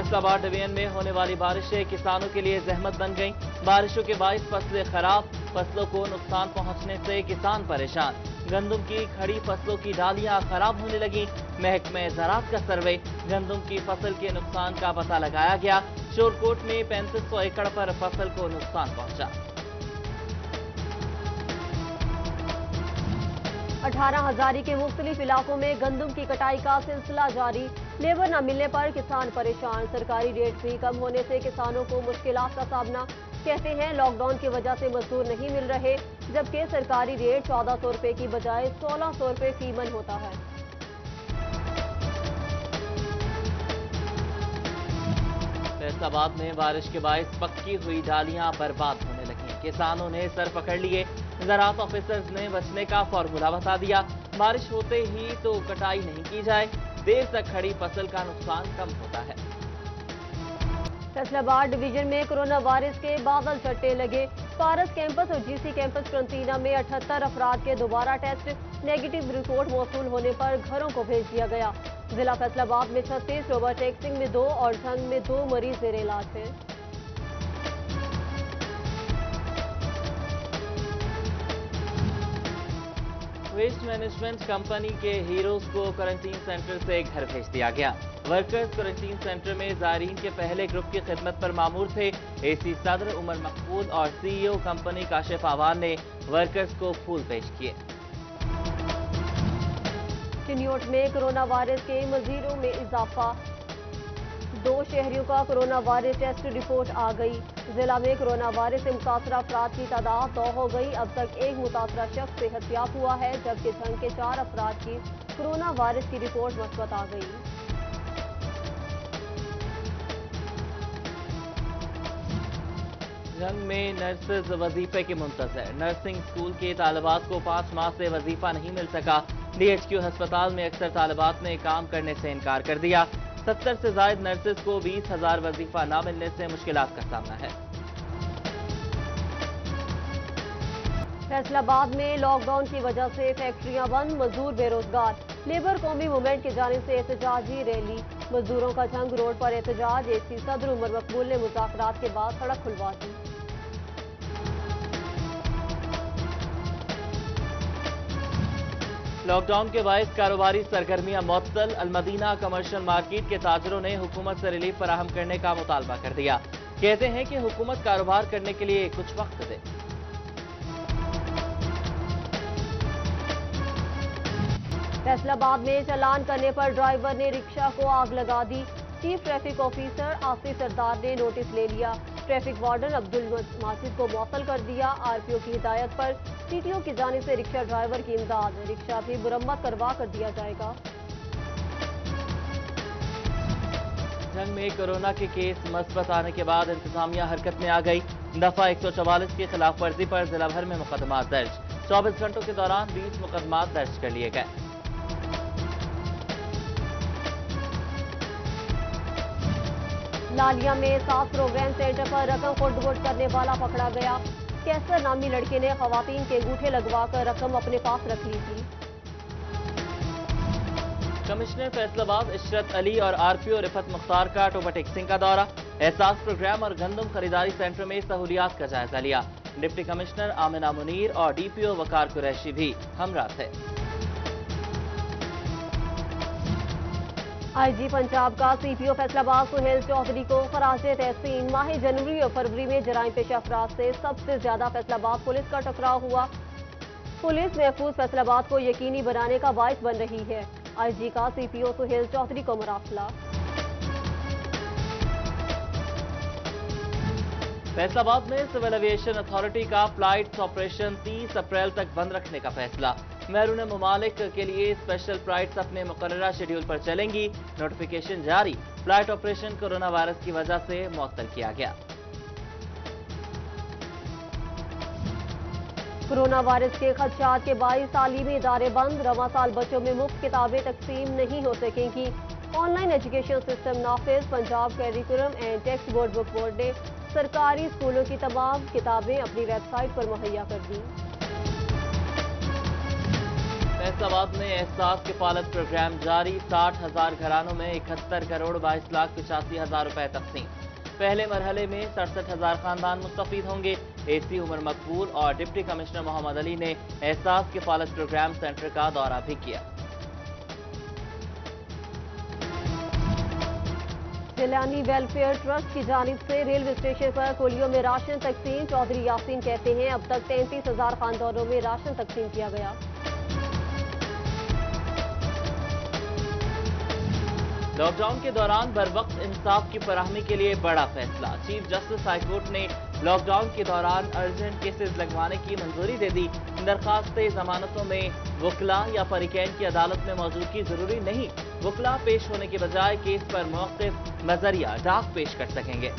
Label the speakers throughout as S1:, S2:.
S1: फैसला आबाद डिवीजन में होने वाली बारिशें किसानों के लिए जहमत बन गईं। बारिशों के बाइस फसलें खराब, फसलों को नुकसान पहुंचने से किसान परेशान। गंदम की खड़ी फसलों की डालियां खराब होने लगी। महकमे ज़राअत का सर्वे, गंदम की फसल के नुकसान का पता लगाया गया। शोरकोट में 3500 एकड़ पर फसल को नुकसान पहुंचा।
S2: 18,000 के मुख्तलिफ इलाकों में गंदम की कटाई का सिलसिला जारी। लेबर न मिलने पर किसान परेशान। सरकारी रेट भी कम होने से किसानों को मुश्किलात का सामना। कहते हैं लॉकडाउन की वजह से मजदूर नहीं मिल रहे, जबकि सरकारी रेट 1400 रुपए की बजाय 1600 रुपए फी मन होता है।
S1: फैसलाबाद में बारिश के बायस पक्की हुई डालियां बर्बाद होने लगी। किसानों ने सर पकड़ लिए। ज़राअत ऑफिसर्स ने बचने का फॉर्मूला बता दिया। बारिश होते ही तो कटाई नहीं की जाए, देर तक खड़ी फसल का नुकसान कम होता है।
S2: फैसलाबाद डिवीजन में कोरोना वायरस के बादल छटने लगे। पारस कैंपस और जीसी कैंपस करंटीना में 78 अफराद के दोबारा टेस्ट नेगेटिव रिपोर्ट मौसूल होने पर घरों को भेज दिया गया। जिला फैसलाबाद में 36, रोबर्ट एक्सिंग में 2 और झंग में 2 मरीज जेर इलाज हैं।
S1: वेस्ट मैनेजमेंट कंपनी के हीरोज को क्वारंटीन सेंटर से घर भेज दिया गया। वर्कर्स क्वारंटीन सेंटर में ज़ायरीन के पहले ग्रुप की खिदमत पर मामूर थे। एसी सदर उमर मकबूल और सीईओ कंपनी काशिफ आवान ने वर्कर्स को फूल पेश किए।
S2: चिन्योट में कोरोना वायरस के मरीजों में इजाफा। 2 शहरियों का कोरोना वायरस टेस्ट रिपोर्ट आ गई। जिला में कोरोना वायरस से मुतासरा अफराद की तादाद 2 हो गई। अब तक एक मुतासरा शख्स सेहतयाब हुआ है, जबकि झंग के 4 अफराद की कोरोना वायरस की रिपोर्ट मस्बत आ गई।
S1: झंग में नर्सेज वजीफे के मुंतजर। नर्सिंग स्कूल के तालिबात को 5 माह से वजीफा नहीं मिल सका। DHQ अस्पताल में अक्सर तालिबात ने काम करने से इनकार कर दिया। 70 से ज्यादा नर्सेज को 20,000 वजीफा न मिलने से मुश्किलात का सामना है।
S2: फैसलाबाद में लॉकडाउन की वजह से फैक्ट्रियां बंद, मजदूर बेरोजगार। लेबर कौमी मूवमेंट की जानिब से एहतजाजी रैली। मजदूरों का झंग रोड पर एहतजाज। एसी सदर उमर मकबूल ने मुज़ाकरात के बाद सड़क खुलवा दी।
S1: लॉकडाउन के बायस कारोबारी सरगर्मियां मुअत्तल। अलमदीना कमर्शियल मार्केट के ताजरों ने हुकूमत से रिलीफ फराहम करने का मुतालबा कर दिया। कहते हैं कि हुकूमत कारोबार करने के लिए कुछ वक्त दे।
S2: फैसलाबाद में चालान करने पर ड्राइवर ने रिक्शा को आग लगा दी। चीफ ट्रैफिक ऑफिसर आसिफ सरदार ने नोटिस ले लिया। ट्रैफिक वार्डन अब्दुल माजिद को मुअत्तल कर दिया। RPO की हिदायत पर CTO की जानिब से रिक्शा ड्राइवर की इमदाद। रिक्शा भी मुरम्मत करवा कर दिया जाएगा।
S1: झंग में कोरोना के केस मस्बत आने के बाद इंतजामिया हरकत में आ गई। दफा 144 की खिलाफ वर्जी पर जिला भर में मुकदमात दर्ज। 24 घंटों के दौरान 20 मुकदमात दर्ज कर लिए गए।
S2: लालिया में 7 प्रोग्राम सेंटर पर रकम खोट करने वाला पकड़ा गया। कैसर नामी लड़के ने खवातीन के अंगूठे लगवाकर रकम अपने पास रख ली थी।
S1: कमिश्नर फैसलाबाद इशरत अली और RPO रिफत मुख्तार का टोबा सिंह का दौरा। एहसास प्रोग्राम और गंदम खरीदारी सेंटर में सहूलियात का जायजा लिया। डिप्टी कमिश्नर आमिना मुनीर और DPO वकार कुरैशी भी हमरा थे।
S2: IG पंजाब का CPO फैसलाबाद सुहेल चौधरी को खराजे तहसीन। माह जनवरी और फरवरी में जराइम पेशा अफराद से सबसे ज्यादा फैसलाबाद पुलिस का टकराव हुआ। पुलिस महफूज फैसलाबाद को यकीनी बनाने का बाइस बन रही है। IG का CPO सुहेल चौधरी को मुरासला।
S1: फैसलाबाद में सिविल एविएशन अथॉरिटी का फ्लाइट्स ऑपरेशन 30 अप्रैल तक बंद रखने का फैसला। बैरून ममालिक के लिए स्पेशल फ्लाइट्स अपने मुकर्ररा शेड्यूल पर चलेंगी। नोटिफिकेशन जारी। फ्लाइट ऑपरेशन कोरोना वायरस की वजह से मुअत्तल किया गया।
S2: कोरोना वायरस के खदशात के बाइस तालीमी इदारे बंद। रवां साल बच्चों में मुफ्त किताबें तकसीम नहीं हो सकेंगी। ऑनलाइन एजुकेशन सिस्टम नाफिज। Punjab curriculum and text board book board ने सरकारी स्कूलों की तमाम किताबें अपनी वेबसाइट पर मुहैया कर दी।
S1: फैसलाबाद में एहसास किफालत प्रोग्राम जारी, 60,000 घरानों में 71 करोड़ 22,85,000 रुपए तकसीम। पहले मरहले में 67,000 खानदान मुस्तफीद होंगे। एसी उमर मकबूल और डिप्टी कमिश्नर मोहम्मद अली ने एहसास किफालत प्रोग्राम सेंटर का दौरा भी किया।
S2: जिलानी वेलफेयर ट्रस्ट की जानिब से रेलवे स्टेशन पर कोलियों में राशन तकसीम। चौधरी यासीन कहते हैं अब तक 33,000 खानदानों में राशन तकसीम किया गया।
S1: लॉकडाउन के दौरान बरवक्त इंसाफ की फराहमी के लिए बड़ा फैसला। चीफ जस्टिस हाईकोर्ट ने लॉकडाउन के दौरान अर्जेंट केसेस लगवाने की मंजूरी दे दी। दरखास्त जमानतों में वकला या फरीकैन की अदालत में मौजूदगी जरूरी नहीं। वकला पेश होने के बजाय केस पर मौक़िफ़ नजरिया डाक पेश कर सकेंगे।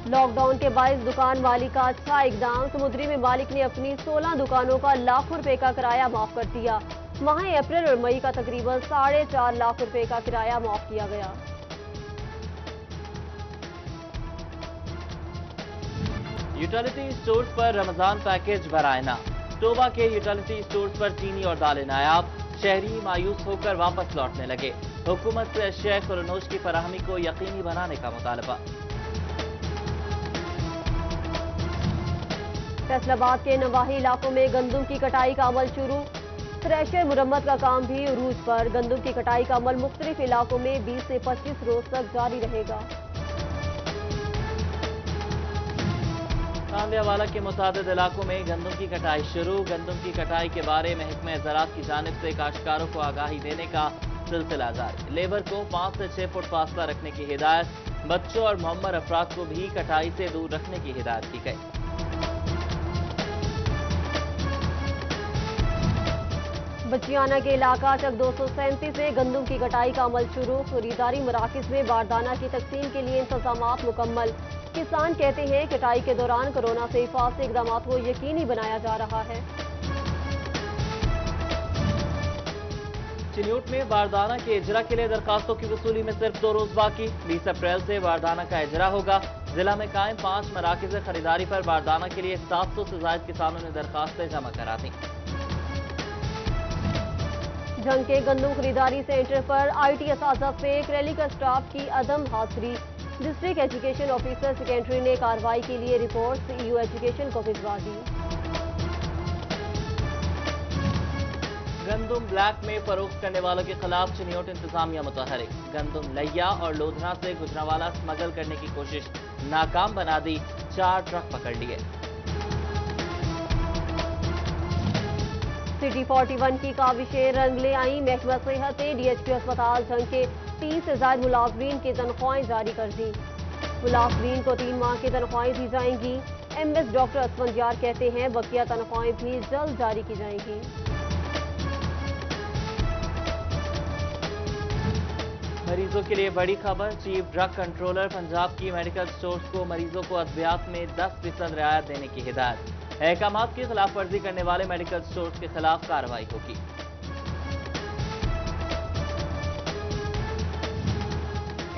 S2: लॉकडाउन के बायस दुकान मालिक का अच्छा इकदाम। समुद्री में मालिक ने अपनी 16 दुकानों का लाखों रुपए का किराया माफ कर दिया। माह अप्रैल और मई का तकरीबन 4.5 लाख रुपए का किराया माफ किया गया।
S1: यूटिलिटी स्टोर्स पर रमजान पैकेज बराए ना। टोबा के यूटिलिटी स्टोर्स पर चीनी और दालें नायाब। शहरी मायूस होकर वापस लौटने लगे। हुकूमत से अशिया खुरनोश की फराहमी को यकीनी बनाने का मुतालबा।
S2: फैसलाबाद के नवाही इलाकों में गंदम की कटाई का अमल शुरू। थ्रेशर मुरम्मत का काम भी उरूज पर। गंदम की कटाई का अमल मुख्तलिफ इलाकों में 20 से 25 रोज तक जारी रहेगा।
S1: कांदियावाला के मुतादिद इलाकों में गंदम की कटाई शुरू। गंदम की कटाई के बारे में महकमे ज़राअत की जानिब से काश्तकारों को आगाही देने का सिलसिला जारी। लेबर को 5 से 6 फुट फासला रखने की हिदायत। बच्चों और मुअम्मर अफराद को भी कटाई से दूर रखने की हिदायत की गई।
S2: बचियाना के इलाका चक 237 में गंदम की कटाई का अमल शुरू। खरीदारी मराकिज में बारदाना की तकसीम के लिए इंतजामात मुकम्मल। किसान कहते हैं कटाई के दौरान कोरोना से हिफाजती इक़दामात को यकीनी बनाया जा रहा है।
S1: चिन्यूट में बारदाना के इजरा के लिए दरखास्तों की वसूली में सिर्फ 2 रोज बाकी। 20 अप्रैल से बारदाना का इजरा होगा। जिला में कायम 5 मराकिज़ खरीदारी पर बारदाना के लिए 700 से ज्यादा किसानों ने दरखास्तें जमा करा दी।
S2: जंग के गंदम खरीदारी सेंटर पर IT असाज़ा फेक रैली का स्टाफ की अदम हाजिरी। डिस्ट्रिक्ट एजुकेशन ऑफिसर सेकेंडरी ने कार्रवाई के लिए रिपोर्ट CEO एजुकेशन को भिजवा दी।
S1: गंदम ब्लैक में फरोख्त करने वालों के खिलाफ चिन्यूट इंतजामिया मुतहरिक। गंदम लैया और लोधना से गुजरांवाला स्मगल करने की कोशिश नाकाम बना दी। 4 ट्रक पकड़ लिए।
S2: सिटी 41 की काविशें रंग ले आई। महकमा सेहत ने DHQ अस्पताल जंग के 30 से ज्यादा मुलाजमीन की तनख्वाहें जारी कर दी। मुलाजमीन को 3 माह की तनख्वाहें दी जाएंगी। MS डॉक्टर असफंदियार कहते हैं बकिया तनख्वाहें भी जल्द जारी की जाएंगी।
S1: मरीजों के लिए बड़ी खबर। चीफ ड्रग कंट्रोलर पंजाब की मेडिकल स्टोर्स को मरीजों को अद्वियात में 10% रियायत देने की हिदायत। अहकामात की खिलाफ वर्जी करने वाले मेडिकल स्टोर्स के खिलाफ कार्रवाई होगी।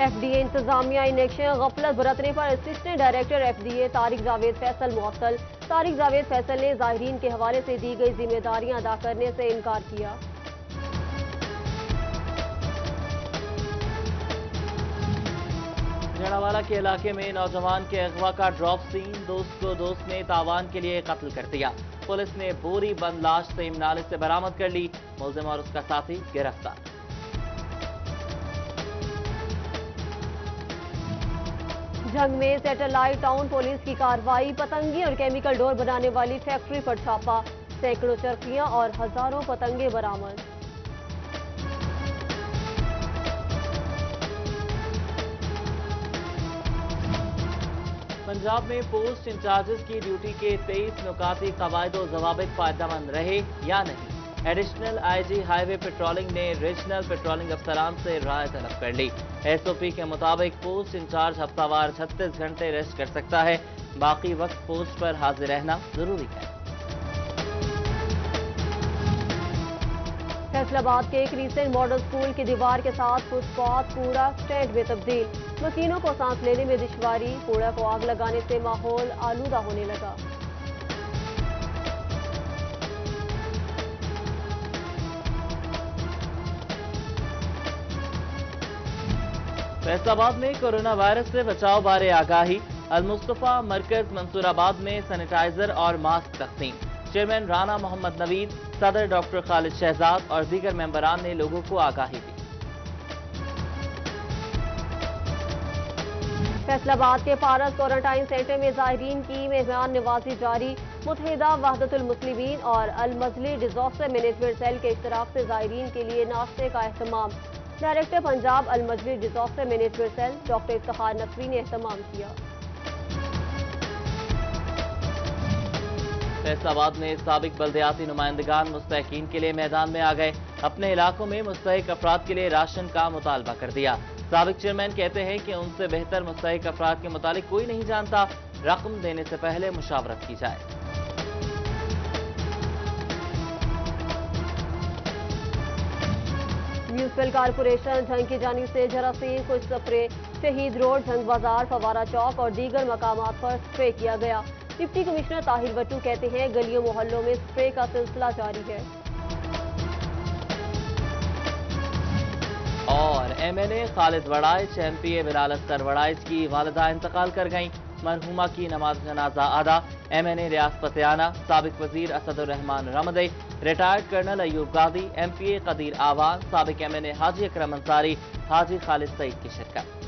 S2: FDA इंतजामिया इनेक्शन गफलत बरतने पर assistant director FDA Tariq Javed Faisal मुअत्तल। तारिक जावेद फैसल ने ज़ाहिरीन के हवाले से दी गई जिम्मेदारियां अदा करने से इनकार किया।
S1: जड़ावाला के इलाके में नौजवान के अगवा का ड्रॉप सीन। दोस्त को दोस्त ने तावान के लिए कत्ल कर दिया। पुलिस ने बोरी बंद लाश सेम नाले से बरामद कर ली। मुलजिम और उसका साथी गिरफ्तार।
S2: जंग में सैटेलाइट टाउन पुलिस की कार्रवाई। पतंगी और केमिकल डोर बनाने वाली फैक्ट्री पर छापा। सैकड़ों चरखियां और हजारों पतंगे बरामद।
S1: पंजाब में पोस्ट इंचार्जेस की ड्यूटी के 23 नुकाती कवायदो ज़वाबित फायदेमंद रहे या नहीं। एडिशनल IG हाईवे पेट्रोलिंग ने रीजनल पेट्रोलिंग अफसरान से राय तलब कर ली। SOP के मुताबिक पोस्ट इंचार्ज हफ्तावार 36 घंटे रेस्ट कर सकता है। बाकी वक्त पोस्ट पर हाजिर रहना जरूरी है।
S2: फैसल आबाद के क्रिसेंट मॉडल स्कूल की दीवार के साथ फुटपाथ कूड़ा स्टैंड में तब्दील, मकीनों को सांस लेने में दुश्वारी, कूड़ा को आग लगाने से माहौल आलूदा होने लगा।
S1: फैसलाबाद में कोरोना वायरस से बचाव बारे आगाही, अल-मुस्तफा मरकज मंसूराबाद में सैनिटाइजर और मास्क तकसीम। चेयरमैन राना मोहम्मद नवीद, सदर डॉक्टर खालिद शहजाद और दीगर मेंबरान ने लोगों को आगाही दी।
S2: फैसलाबाद के पारस क्वारंटाइन सेंटर में ज़ायरीन की मेहमान नवाजी जारी, मुत्तहिदा वहदतुल मुस्लिमीन और अल-मजली डिजास्टर मैनेजमेंट सेल के इश्तराक से ज़ायरीन के लिए नाश्ते का एहतमाम। डायरेक्टर पंजाब अल-मजली disaster management cell doctor Iftikhar Naqvi ने एहतमाम किया।
S1: फैसलाबाद में साबिक बल्दियाती नुमाइंदगान मुस्तहिकीन के लिए मैदान में आ गए, अपने इलाकों में मुस्तहिक अफराद के लिए राशन का मुतालबा कर दिया। साबिक चेयरमैन कहते हैं कि उनसे बेहतर मुस्तहिक अफराद के मुतालिक कोई नहीं जानता, रकम देने से पहले मुशावरत की जाए।
S2: म्यूनसिपल कारपोरेशन झंग की जानिब से जरासीम कुछ स्प्रे शहीद रोड, झंग बाजार, फवारा चौक और दीगर मकामात पर स्प्रे किया गया। डिप्टी कमिश्नर ताहिर बट्टू कहते हैं गलियों मोहल्लों में स्प्रे का सिलसिला जारी है।
S1: और MNA Khalid Waraich, MPa Bilal Oscar Waraich की वालिदा इंतकाल कर गईं। मरहुमा की नमाज जनाजा अदा। एमएनए रियाज पतियाना, साबिक वजीर असदुर्रहमान रमदे, रिटायर्ड कर्नल अयूब गादी, एमपीए कदीर आवान, साबिक एमएनए हाजी अकरम अंसारी, हाजी खालिद सईद की शिरकत।